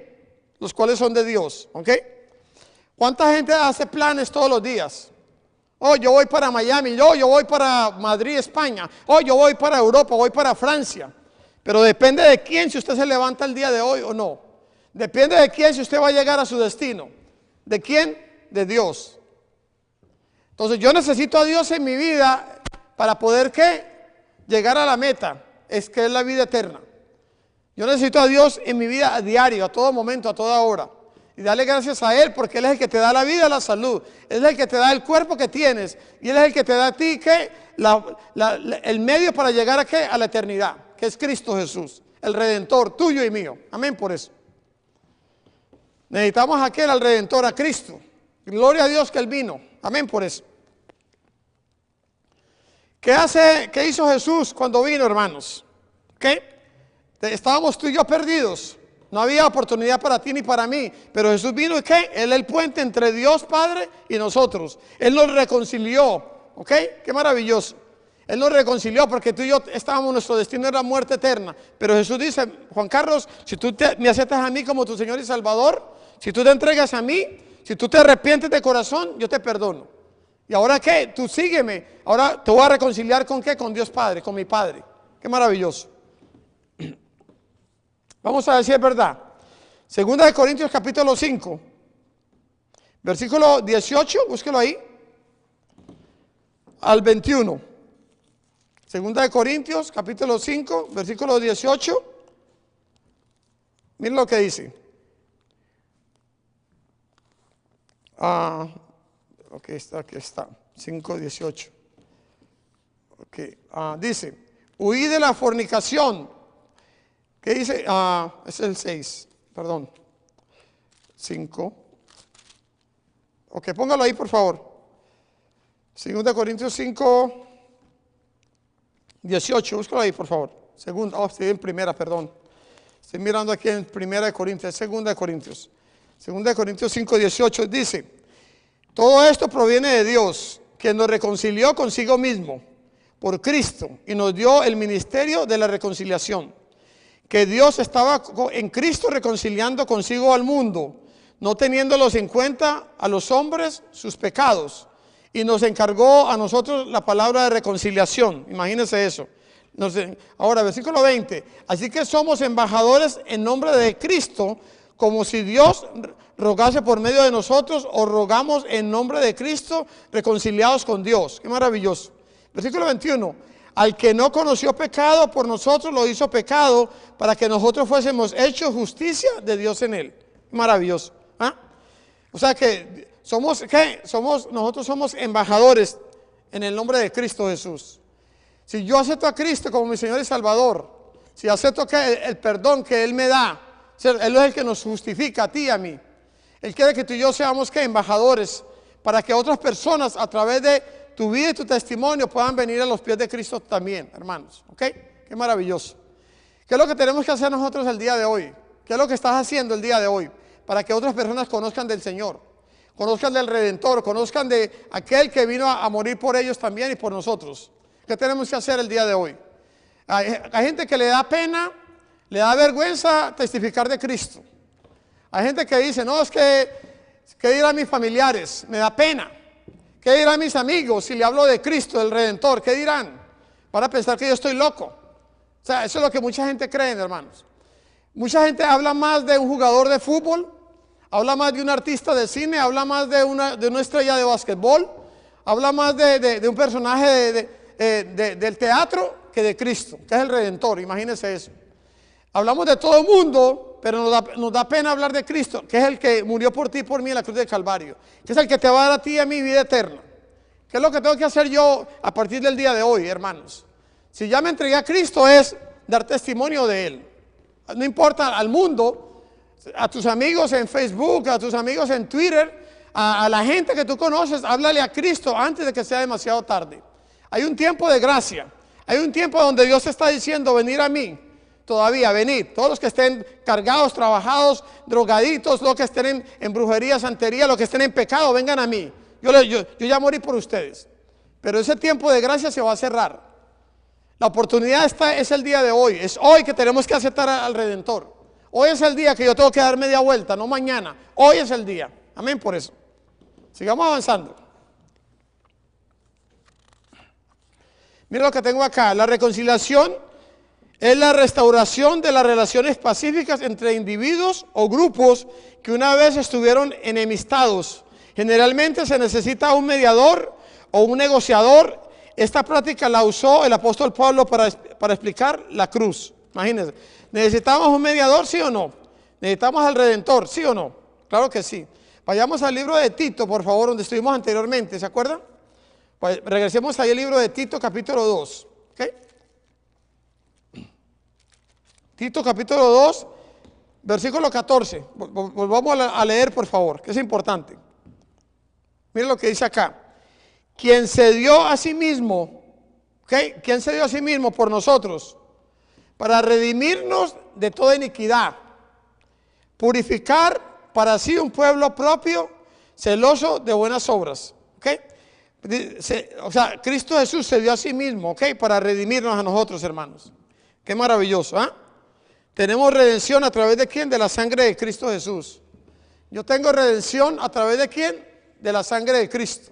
Los cuales son de Dios. ¿Ok? ¿Cuánta gente hace planes todos los días? Oh, yo voy para Miami, yo voy para Madrid, España. Oh, yo voy para Europa, voy para Francia. Pero depende de quién si usted se levanta el día de hoy o no. Depende de quién si usted va a llegar a su destino. ¿De quién? De Dios. Entonces yo necesito a Dios en mi vida para poder ¿qué? Llegar a la meta, es que es la vida eterna. Yo necesito a Dios en mi vida a diario, a todo momento, a toda hora. Y darle gracias a Él porque Él es el que te da la vida, la salud. Él es el que te da el cuerpo que tienes. Y Él es el que te da a ti ¿qué? El medio para llegar a ¿qué? A la eternidad, que es Cristo Jesús, el Redentor tuyo y mío. Amén por eso. Necesitamos a aquel, al Redentor, a Cristo. Gloria a Dios que Él vino. Amén por eso. ¿Qué hizo Jesús cuando vino, hermanos? ¿Qué? Estábamos tú y yo perdidos. No había oportunidad para ti ni para mí. Pero Jesús vino y ¿qué? Él es el puente entre Dios Padre y nosotros. Él nos reconcilió. ¿Ok? Qué maravilloso. Él nos reconcilió porque tú y yo estábamos, nuestro destino era muerte eterna. Pero Jesús dice, Juan Carlos, si tú me aceptas a mí como tu Señor y Salvador, si tú te entregas a mí, si tú te arrepientes de corazón, yo te perdono. ¿Y ahora qué? Tú sígueme. Ahora te voy a reconciliar ¿con qué? Con Dios Padre, con mi Padre. Qué maravilloso. Vamos a ver si es verdad. Segunda de Corintios capítulo 5, versículo 18, búsquelo ahí, al 21. Segunda de Corintios capítulo 5, versículo 18. Miren lo que dice. Aquí está, 5:18. Okay. Dice, huid de la fornicación. ¿Qué dice? Es el 6, perdón. 5. Ok, póngalo ahí por favor. 2 Corintios 5, 18, búscalo ahí por favor. Estoy en primera, perdón. Estoy mirando aquí en primera de Corintios, segunda de Corintios. 2 Corintios 5, 18 dice, todo esto proviene de Dios, quien nos reconcilió consigo mismo por Cristo y nos dio el ministerio de la reconciliación. Que Dios estaba en Cristo reconciliando consigo al mundo, no teniéndolos en cuenta a los hombres sus pecados, y nos encargó a nosotros la palabra de reconciliación. Imagínense eso. Ahora, versículo 20. Así que somos embajadores en nombre de Cristo, como si Dios rogase por medio de nosotros, o rogamos en nombre de Cristo, reconciliados con Dios. Qué maravilloso. Versículo 21. Al que no conoció pecado, por nosotros lo hizo pecado, para que nosotros fuésemos hechos justicia de Dios en él. Maravilloso. O sea que nosotros somos embajadores en el nombre de Cristo Jesús. Si yo acepto a Cristo como mi Señor y Salvador, si acepto el perdón que Él me da, Él es el que nos justifica a ti y a mí. Él quiere que tú y yo seamos embajadores, para que otras personas a través de tu vida y tu testimonio puedan venir a los pies de Cristo también, hermanos. ¿Ok? Qué maravilloso. ¿Qué es lo que tenemos que hacer nosotros el día de hoy? ¿Qué es lo que estás haciendo el día de hoy? Para que otras personas conozcan del Señor, conozcan del Redentor, conozcan de aquel que vino a morir por ellos también y por nosotros. ¿Qué tenemos que hacer el día de hoy? Hay gente que le da pena, le da vergüenza testificar de Cristo. Hay gente que dice, no, es que, ¿qué dirán mis familiares? Me da pena. ¿Qué dirán mis amigos si le hablo de Cristo, del Redentor? ¿Qué dirán? Van a pensar que yo estoy loco. O sea, eso es lo que mucha gente cree, hermanos. Mucha gente habla más de un jugador de fútbol, habla más de un artista de cine, habla más de una estrella de básquetbol, habla más de un personaje del teatro que de Cristo, que es el Redentor. Imagínense eso. Hablamos de todo el mundo, pero nos da pena hablar de Cristo, que es el que murió por ti y por mí en la cruz del Calvario, que es el que te va a dar a ti y a mí vida eterna. ¿Qué es lo que tengo que hacer yo a partir del día de hoy, hermanos? Si ya me entregué a Cristo, es dar testimonio de Él. No importa al mundo, a tus amigos en Facebook, a tus amigos en Twitter, a la gente que tú conoces, háblale a Cristo antes de que sea demasiado tarde. Hay un tiempo de gracia, hay un tiempo donde Dios te está diciendo, venir a mí, todavía, venid. Todos los que estén cargados, trabajados, drogaditos, los que estén en brujería, santería, los que estén en pecado, vengan a mí. Yo ya morí por ustedes, pero ese tiempo de gracia se va a cerrar. La oportunidad es el día de hoy, es hoy que tenemos que aceptar al Redentor. Hoy es el día que yo tengo que dar media vuelta, no mañana. Hoy es el día, amén por eso. Sigamos avanzando. Mira lo que tengo acá, la reconciliación es la restauración de las relaciones pacíficas entre individuos o grupos que una vez estuvieron enemistados. Generalmente se necesita un mediador o un negociador. Esta práctica la usó el apóstol Pablo para explicar la cruz. Imagínense, ¿necesitamos un mediador, sí o no? ¿Necesitamos al Redentor, sí o no? Claro que sí. Vayamos al libro de Tito, por favor, donde estuvimos anteriormente, ¿se acuerdan? Pues regresemos ahí al libro de Tito, capítulo 2. ¿Okay? Tito, capítulo 2, versículo 14. Volvamos a leer, por favor, que es importante. Miren lo que dice acá. Quien se dio a sí mismo, ¿okay? Quien se dio a sí mismo por nosotros, para redimirnos de toda iniquidad, purificar para sí un pueblo propio, celoso de buenas obras. ¿Okay? O sea, Cristo Jesús se dio a sí mismo, ¿okay? Para redimirnos a nosotros, hermanos. Qué maravilloso, ¿eh? Tenemos redención a través de ¿quién? De la sangre de Cristo Jesús. Yo tengo redención a través de ¿quién? De la sangre de Cristo.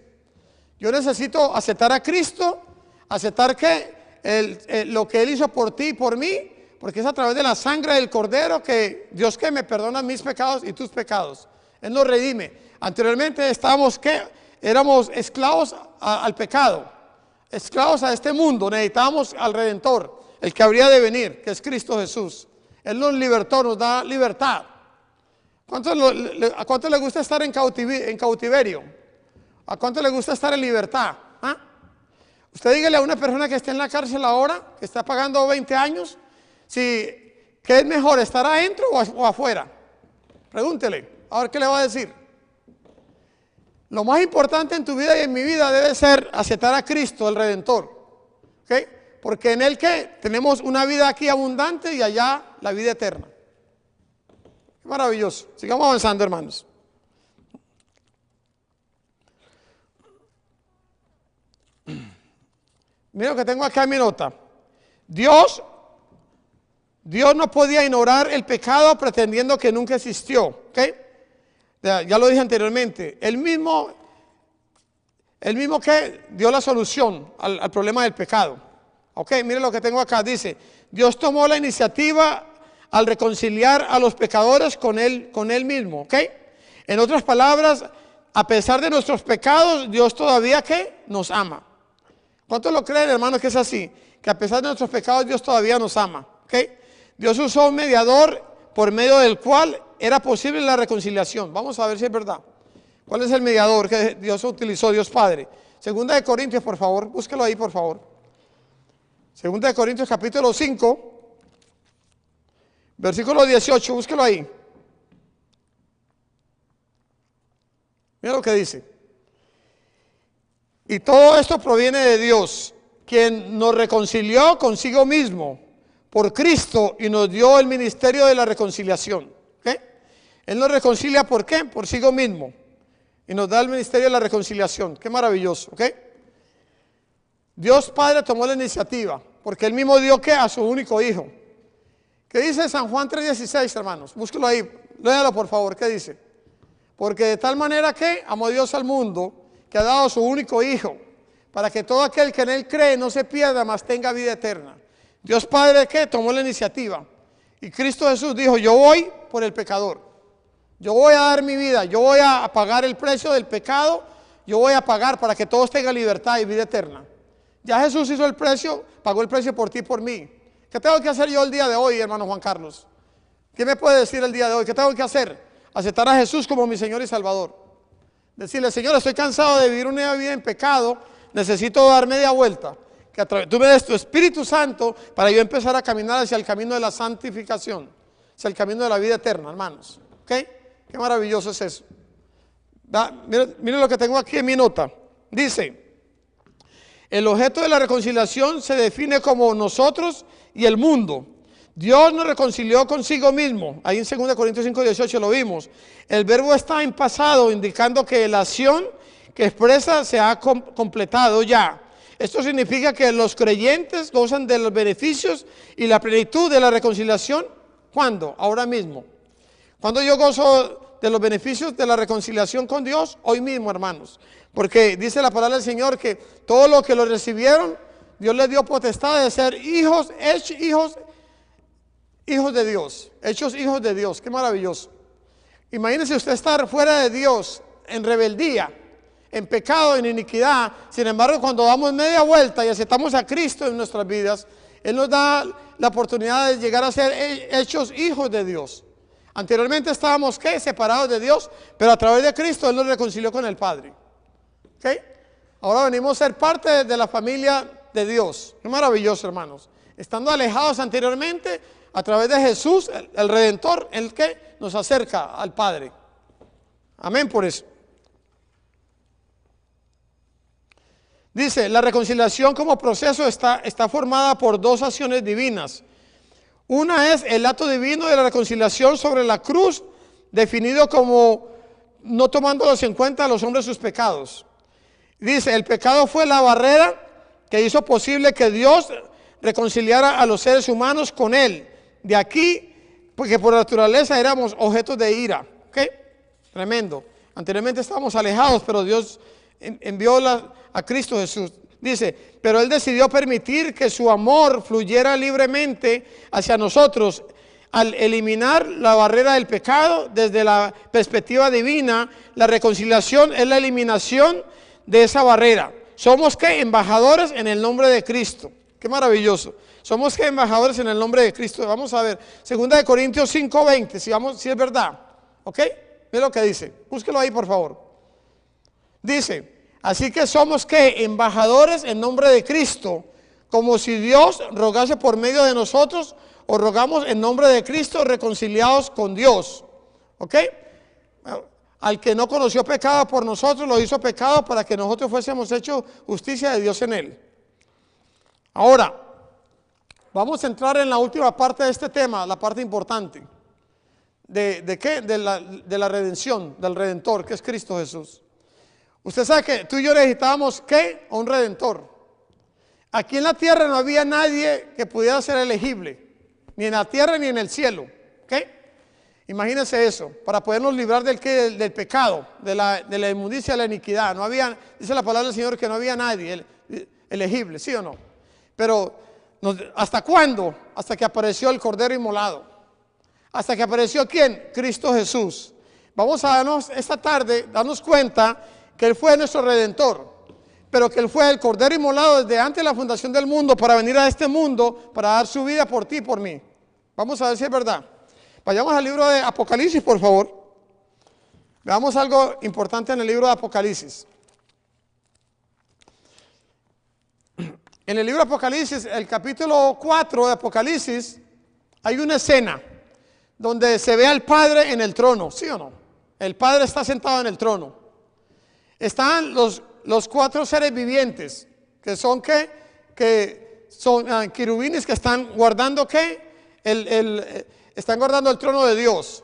Yo necesito aceptar a Cristo, aceptar que lo que Él hizo por ti y por mí, porque es a través de la sangre del Cordero que Dios que me perdona mis pecados y tus pecados. Él nos redime. Anteriormente estábamos éramos esclavos al pecado, esclavos a este mundo. Necesitábamos al Redentor, el que habría de venir, que es Cristo Jesús. Él nos libertó, nos da libertad. ¿A cuánto le gusta estar en cautiverio? ¿A cuánto le gusta estar en libertad? ¿Ah? Usted dígale a una persona que está en la cárcel ahora, que está pagando 20 años, ¿qué es mejor, estar adentro o afuera? Pregúntele, a ver qué le va a decir. Lo más importante en tu vida y en mi vida debe ser aceptar a Cristo, el Redentor. ¿Okay? Porque en Él que tenemos una vida aquí abundante y allá la vida eterna. Qué maravilloso. Sigamos avanzando, hermanos. Mira lo que tengo acá en mi nota. Dios no podía ignorar el pecado pretendiendo que nunca existió. ¿Okay? Ya lo dije anteriormente. Él mismo que dio la solución al problema del pecado. Ok, mire lo que tengo acá. Dice, Dios tomó la iniciativa al reconciliar a los pecadores con él mismo. Ok, en otras palabras, a pesar de nuestros pecados, Dios todavía ¿qué? Nos ama. ¿Cuántos lo creen, hermanos, que es así? Que a pesar de nuestros pecados, Dios todavía nos ama. ¿Ok? Dios usó un mediador por medio del cual era posible la reconciliación. Vamos a ver si es verdad. ¿Cuál es el mediador que Dios utilizó, Dios Padre? Segunda de Corintios, por favor, búsquelo ahí, por favor. Segunda de Corintios, capítulo 5, versículo 18, búsquelo ahí. Mira lo que dice. Y todo esto proviene de Dios, quien nos reconcilió consigo mismo por Cristo y nos dio el ministerio de la reconciliación. ¿Okay? Él nos reconcilia, ¿por qué? Por sí mismo. Y nos da el ministerio de la reconciliación. Qué maravilloso. ¿Okay? Dios Padre tomó la iniciativa, porque Él mismo dio ¿qué? A su único Hijo. ¿Qué dice San Juan 3:16, hermanos? Búsquelo ahí, léalo por favor. ¿Qué dice? Porque de tal manera que amó Dios al mundo, que ha dado a su único Hijo, para que todo aquel que en Él cree no se pierda, mas tenga vida eterna. Dios Padre ¿qué? Tomó la iniciativa. Y Cristo Jesús dijo, yo voy por el pecador. Yo voy a dar mi vida, yo voy a pagar el precio del pecado, yo voy a pagar para que todos tengan libertad y vida eterna. Ya Jesús hizo el precio, pagó el precio por ti y por mí. ¿Qué tengo que hacer yo el día de hoy, hermano Juan Carlos? ¿Qué me puede decir el día de hoy? ¿Qué tengo que hacer? Aceptar a Jesús como mi Señor y Salvador. Decirle, Señor, estoy cansado de vivir una vida en pecado, necesito dar media vuelta. Que tú me des tu Espíritu Santo para yo empezar a caminar hacia el camino de la santificación, hacia el camino de la vida eterna, hermanos. ¿Ok? Qué maravilloso es eso. Miren lo que tengo aquí en mi nota. Dice, el objeto de la reconciliación se define como nosotros y el mundo. Dios nos reconcilió consigo mismo. Ahí en 2 Corintios 5:18 lo vimos. El verbo está en pasado, indicando que la acción que expresa se ha completado ya. Esto significa que los creyentes gozan de los beneficios y la plenitud de la reconciliación. ¿Cuándo? Ahora mismo. ¿Cuándo yo gozo de los beneficios de la reconciliación con Dios? Hoy mismo, hermanos. Porque dice la palabra del Señor que todo lo que lo recibieron, Dios les dio potestad de ser hijos, hijos de Dios, hechos hijos de Dios. Qué maravilloso. Imagínese usted estar fuera de Dios, en rebeldía, en pecado, en iniquidad. Sin embargo, cuando damos media vuelta y aceptamos a Cristo en nuestras vidas, Él nos da la oportunidad de llegar a ser hechos hijos de Dios. Anteriormente estábamos, ¿qué? Separados de Dios, pero a través de Cristo Él nos reconcilió con el Padre. ¿Ok? Ahora venimos a ser parte de la familia de Dios. Qué maravilloso, hermanos. Estando alejados anteriormente, a través de Jesús, el Redentor, el que nos acerca al Padre. Amén por eso. Dice, la reconciliación como proceso está formada por dos acciones divinas. Una es el acto divino de la reconciliación sobre la cruz, definido como no tomándolos en cuenta a los hombres sus pecados. Dice, el pecado fue la barrera que hizo posible que Dios reconciliara a los seres humanos con Él. De aquí, porque por naturaleza éramos objetos de ira. ¿Ok? Tremendo. Anteriormente estábamos alejados, pero Dios envió a Cristo Jesús. Dice, pero Él decidió permitir que su amor fluyera libremente hacia nosotros al eliminar la barrera del pecado. Desde la perspectiva divina, la reconciliación es la eliminación de esa barrera. Somos ¿qué? Embajadores en el nombre de Cristo. Qué maravilloso. Somos ¿qué? Embajadores en el nombre de Cristo. Vamos a ver, 2 Corintios 5:20, si es verdad. ¿Ok? Mira lo que dice. Búsquelo ahí, por favor. Dice, así que somos ¿qué? Embajadores en nombre de Cristo, como si Dios rogase por medio de nosotros, o rogamos en nombre de Cristo reconciliados con Dios. ¿Ok? Al que no conoció pecado por nosotros, lo hizo pecado para que nosotros fuésemos hechos justicia de Dios en él. Ahora, vamos a entrar en la última parte de este tema, la parte importante. ¿De qué? De la redención, del Redentor, que es Cristo Jesús. Usted sabe que tú y yo necesitábamos ¿qué? A un Redentor. Aquí en la tierra no había nadie que pudiera ser elegible, ni en la tierra ni en el cielo. ¿Ok? Imagínense eso, para podernos librar del pecado, de la inmundicia, de la iniquidad. No había, dice la palabra del Señor que no había nadie elegible, ¿sí o no? Pero, ¿hasta cuándo? Hasta que apareció el Cordero Inmolado. ¿Hasta que apareció quién? Cristo Jesús. Vamos a esta tarde, darnos cuenta que Él fue nuestro Redentor, pero que Él fue el Cordero Inmolado desde antes de la fundación del mundo para venir a este mundo, para dar su vida por ti y por mí. Vamos a ver si es verdad. Vayamos al libro de Apocalipsis, por favor. Veamos algo importante en el libro de Apocalipsis. En el libro de Apocalipsis, el capítulo 4 de Apocalipsis, hay una escena donde se ve al Padre en el trono, ¿sí o no? El Padre está sentado en el trono. Están los cuatro seres vivientes, que son ¿qué? Que son querubines que están guardando ¿qué? Están guardando el trono de Dios.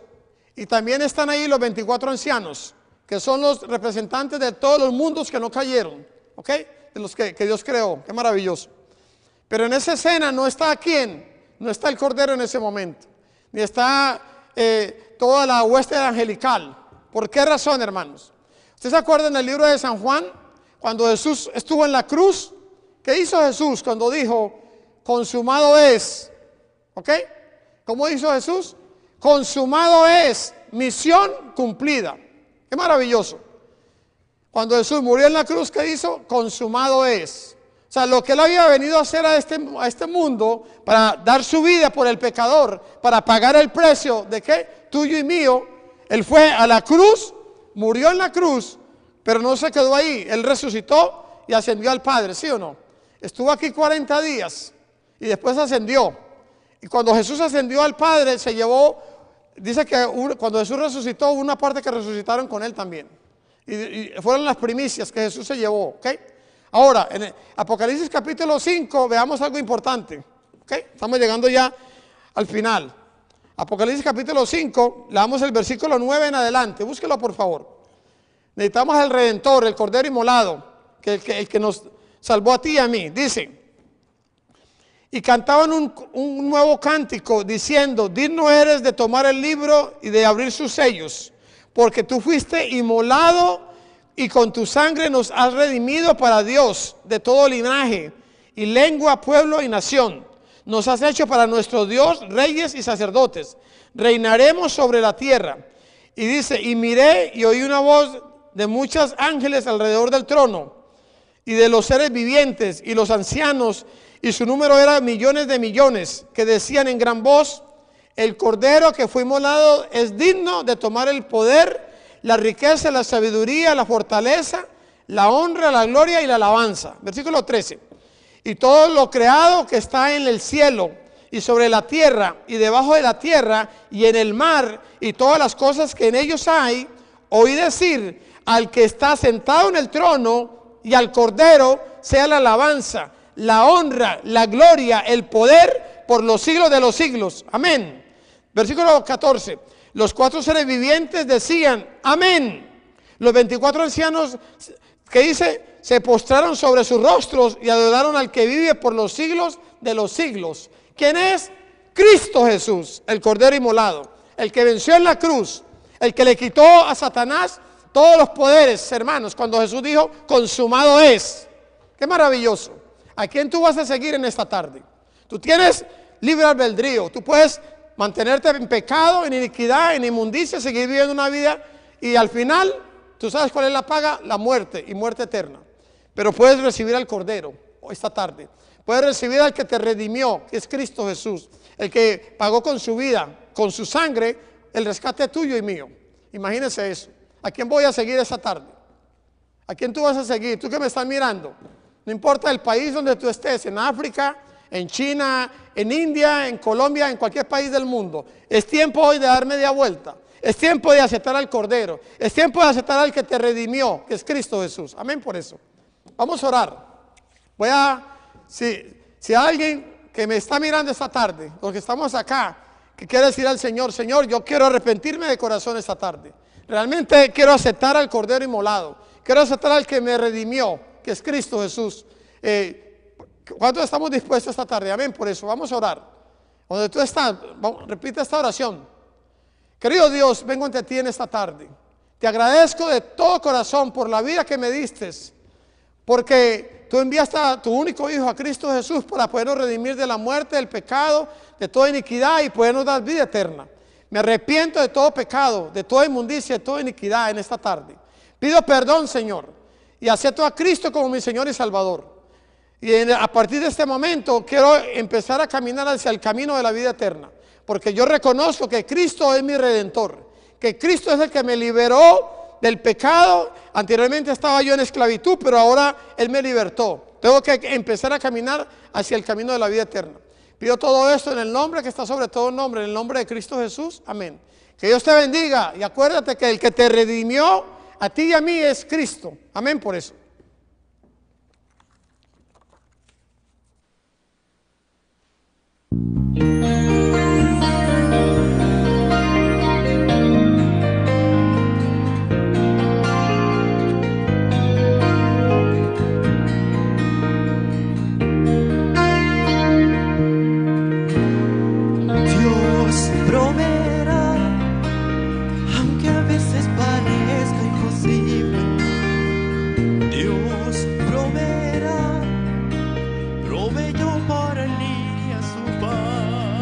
Y también están ahí los 24 ancianos, que son los representantes de todos los mundos que no cayeron, ¿ok? De los que Dios creó. Qué maravilloso. Pero en esa escena no está ¿quién? No está el Cordero en ese momento, ni está toda la hueste angelical. ¿Por qué razón, hermanos? ¿Ustedes se acuerdan del libro de San Juan? Cuando Jesús estuvo en la cruz, ¿qué hizo Jesús cuando dijo, consumado es? ¿Ok? ¿Cómo hizo Jesús? Consumado es, misión cumplida. Qué maravilloso. Cuando Jesús murió en la cruz, ¿qué hizo? Consumado es. O sea, lo que Él había venido a hacer a este mundo, para dar su vida por el pecador, para pagar el precio de ¿qué? Tuyo y mío. Él fue a la cruz, murió en la cruz, Pero no se quedó ahí, Él resucitó y ascendió al Padre, ¿sí o no? Estuvo aquí 40 días y después ascendió. Y cuando Jesús ascendió al Padre, se llevó, dice que cuando Jesús resucitó, hubo una parte que resucitaron con Él también. Y fueron las primicias que Jesús se llevó, ¿ok? Ahora, en Apocalipsis capítulo 5, veamos algo importante, ¿ok? Estamos llegando ya al final. Apocalipsis capítulo 5, leamos el versículo 9 en adelante, búsquelo por favor. Necesitamos al Redentor, el Cordero Inmolado, el que nos salvó a ti y a mí. Dice, y cantaban un nuevo cántico diciendo, digno eres de tomar el libro y de abrir sus sellos, porque tú fuiste inmolado y con tu sangre nos has redimido para Dios de todo linaje y lengua, pueblo y nación. Nos has hecho para nuestro Dios reyes y sacerdotes. Reinaremos sobre la tierra. Y dice, y miré y oí una voz de muchos ángeles alrededor del trono y de los seres vivientes y los ancianos, y su número era millones de millones, que decían en gran voz, el Cordero que fue inmolado es digno de tomar el poder, la riqueza, la sabiduría, la fortaleza, la honra, la gloria y la alabanza. Versículo 13. Y todo lo creado que está en el cielo y sobre la tierra y debajo de la tierra y en el mar y todas las cosas que en ellos hay, oí decir al que está sentado en el trono y al Cordero sea la alabanza, la honra, la gloria, el poder por los siglos de los siglos. Amén. Versículo 14. Los 4 seres vivientes decían, amén. Los 24 ancianos, que dice, se postraron sobre sus rostros y adoraron al que vive por los siglos de los siglos. ¿Quién es? Cristo Jesús, el Cordero Inmolado, el que venció en la cruz, el que le quitó a Satanás todos los poderes, hermanos, cuando Jesús dijo, consumado es. Qué maravilloso. ¿A quién tú vas a seguir en esta tarde? Tú tienes libre albedrío, tú puedes mantenerte en pecado, en iniquidad, en inmundicia, seguir viviendo una vida y al final, tú sabes cuál es la paga, la muerte y muerte eterna. Pero puedes recibir al Cordero esta tarde, puedes recibir al que te redimió, que es Cristo Jesús, el que pagó con su vida, con su sangre, el rescate tuyo y mío. Imagínense eso. ¿A quién voy a seguir esta tarde? ¿A quién tú vas a seguir? Tú que me estás mirando, no importa el país donde tú estés, en África, en China, en India, en Colombia, en cualquier país del mundo. Es tiempo hoy de dar media vuelta. Es tiempo de aceptar al Cordero. Es tiempo de aceptar al que te redimió, que es Cristo Jesús. Amén por eso. Vamos a orar. Si alguien que me está mirando esta tarde, los que estamos acá, que quiere decir al Señor, Señor, yo quiero arrepentirme de corazón esta tarde. Realmente quiero aceptar al Cordero Inmolado. Quiero aceptar al que me redimió, que es Cristo Jesús. ¿Cuántos estamos dispuestos esta tarde? Amén, por eso, vamos a orar. Donde tú estás, repite esta oración. Querido Dios, vengo ante ti en esta tarde. Te agradezco de todo corazón por la vida que me diste, porque tú enviaste a tu único Hijo, a Cristo Jesús, para podernos redimir de la muerte, del pecado, de toda iniquidad y podernos dar vida eterna. Me arrepiento de todo pecado, de toda inmundicia, de toda iniquidad en esta tarde. Pido perdón, Señor, y acepto a Cristo como mi Señor y Salvador. Y a partir de este momento quiero empezar a caminar hacia el camino de la vida eterna, porque yo reconozco que Cristo es mi Redentor, que Cristo es el que me liberó del pecado. Anteriormente estaba yo en esclavitud, pero ahora Él me libertó. Tengo que empezar a caminar hacia el camino de la vida eterna. Pido todo esto en el nombre que está sobre todo nombre, en el nombre de Cristo Jesús. Amén. Que Dios te bendiga y acuérdate que el que te redimió a ti y a mí es Cristo. Amén por eso. Proveyó para el niño su paz.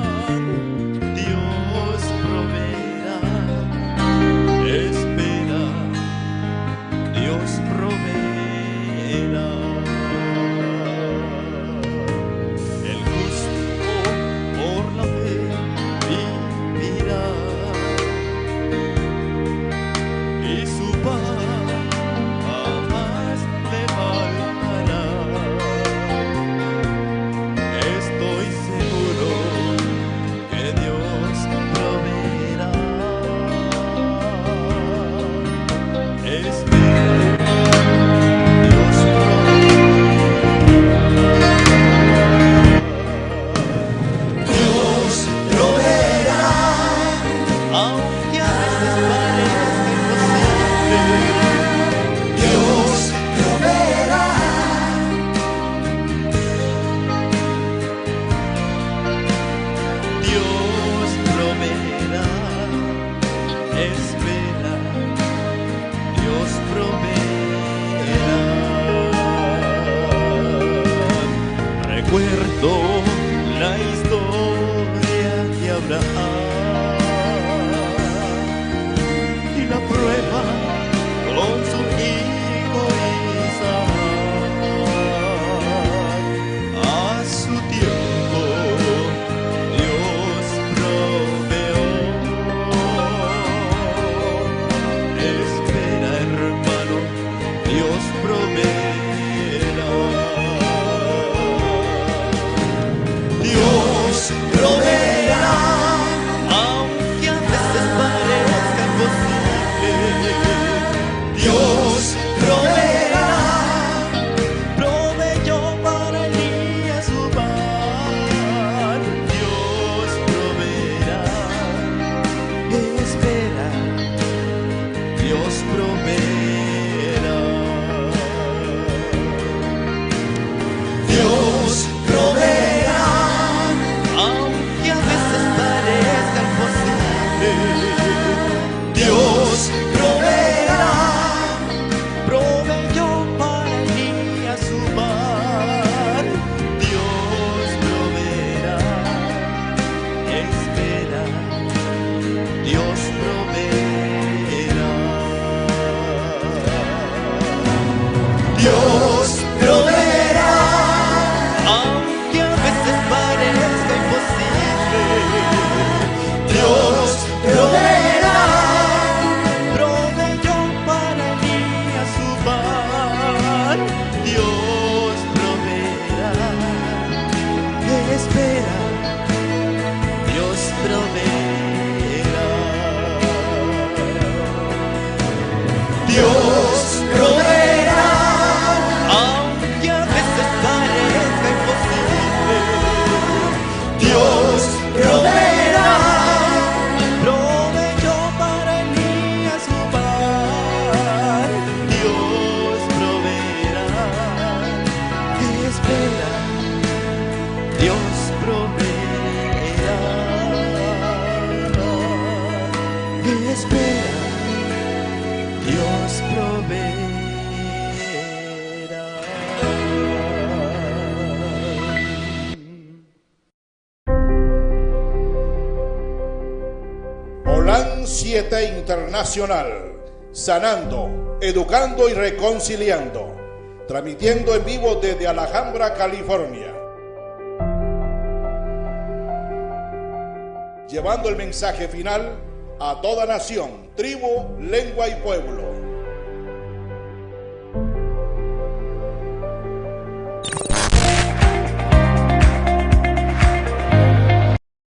Plan 7 Internacional, sanando, educando y reconciliando, transmitiendo en vivo desde Alhambra, California, llevando el mensaje final a toda nación, tribu, lengua y pueblo.